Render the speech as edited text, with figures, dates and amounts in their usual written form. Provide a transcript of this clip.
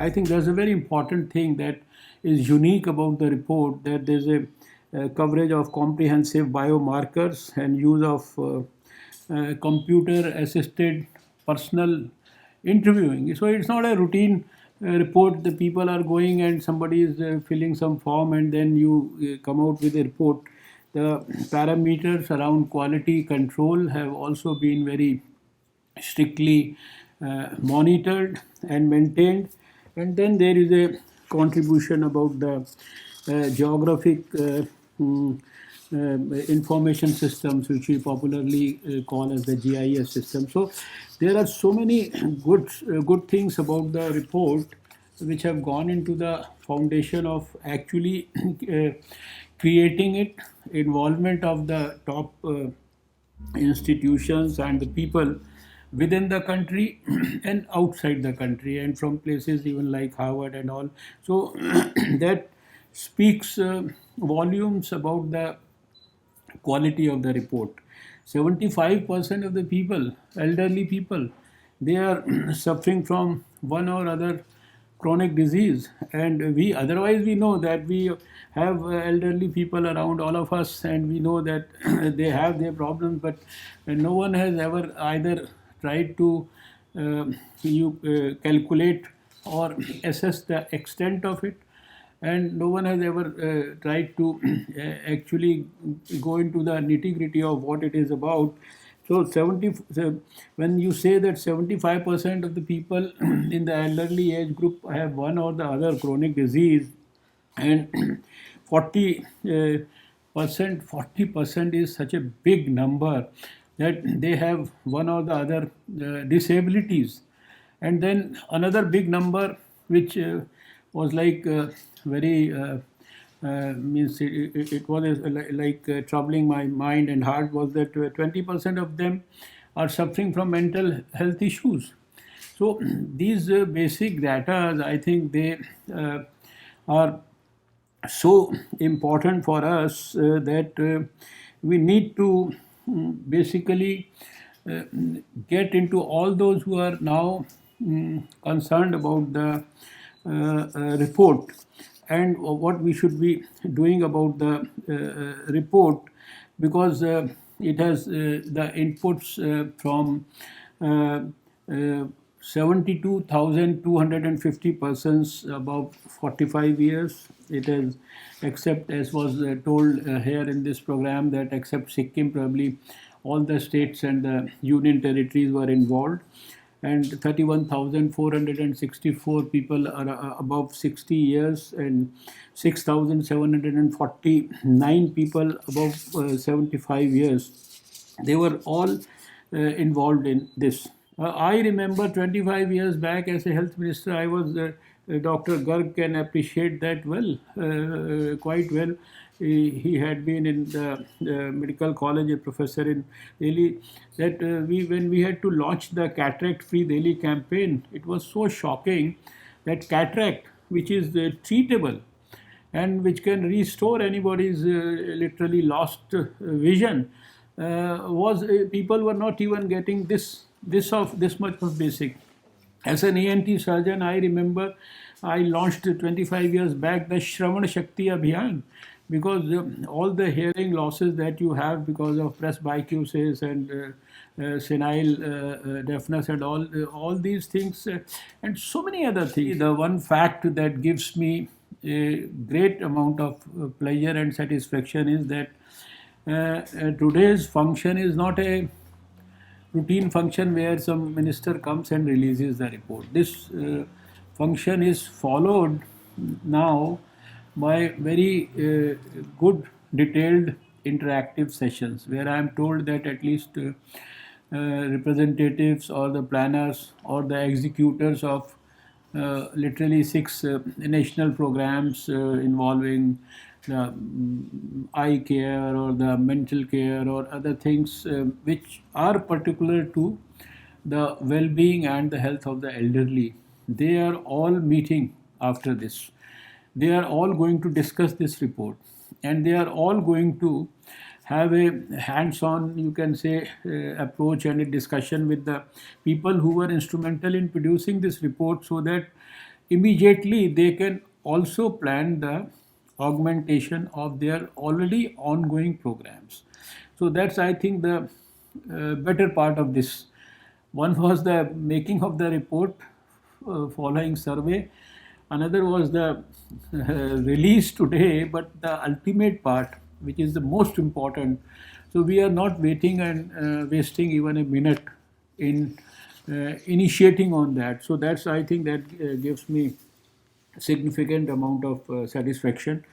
I think there's a very important thing that is unique about the report, that there's a coverage of comprehensive biomarkers and use of computer assisted personal interviewing. So it's not a routine report. The people are going and somebody is filling some form and then you come out with a report. The parameters around quality control have also been very strictly monitored and maintained. And then there is a contribution about the geographic mm, information systems, which we popularly call as the GIS system. So there are so many good things about the report which have gone into the foundation of actually creating it, involvement of the top institutions and the people within the country and outside the country, and from places even like Harvard and all. So that speaks volumes about the quality of the report. 75% of the people, elderly people, they are suffering from one or other chronic disease, and we know that we have elderly people around all of us, and we know that they have their problems, but no one has ever either tried to calculate or assess the extent of it, and no one has ever tried to actually go into the nitty gritty of what it is about. So when you say that 75% of the people in the elderly age group have one or the other chronic disease, and 40% is such a big number, that they have one or the other disabilities. And then another big number, which was like very means it was like troubling my mind and heart, was that 20% of them are suffering from mental health issues. So these basic data, I think they are so important for us that we need to basically uh, get into all those who are now concerned about the report, and what we should be doing about the report, because it has the inputs from uh, 72,250 persons above 45 years. It has, except as was told here in this program, that except Sikkim, probably all the states and the union territories were involved, and 31,464 people are above 60 years, and 6,749 people above 75 years. They were all involved in this. I remember 25 years back as a health minister, I was Dr. Garg can appreciate that well, quite well. He had been in the medical college, a professor in Delhi. That when we had to launch the cataract-free Delhi campaign, it was so shocking that cataract, which is treatable and which can restore anybody's literally lost vision, was people were not even getting this much of basic. As an ENT surgeon, I remember I launched 25 years back the Shravan Shakti Abhiyan, because all the hearing losses that you have because of presbycusis and senile deafness and all these things, and so many other things. The one fact that gives me a great amount of pleasure and satisfaction is that today's function is not a routine function where some minister comes and releases the report. This function is followed now by very good, detailed, interactive sessions, where I am told that at least representatives or the planners or the executors of literally six national programs involving the eye care or the mental care or other things which are particular to the well-being and the health of the elderly. They are all meeting after this. They are all going to discuss this report, and they are all going to have a hands-on, you can say, approach and a discussion with the people who were instrumental in producing this report, so that immediately they can also plan the augmentation of their already ongoing programs. So that's, I think, the better part of this. One was the making of the report following survey. Another was the release today, but the ultimate part, which is the most important. So we are not waiting and wasting even a minute in initiating on that. So that's, I think, that gives me significant amount of satisfaction.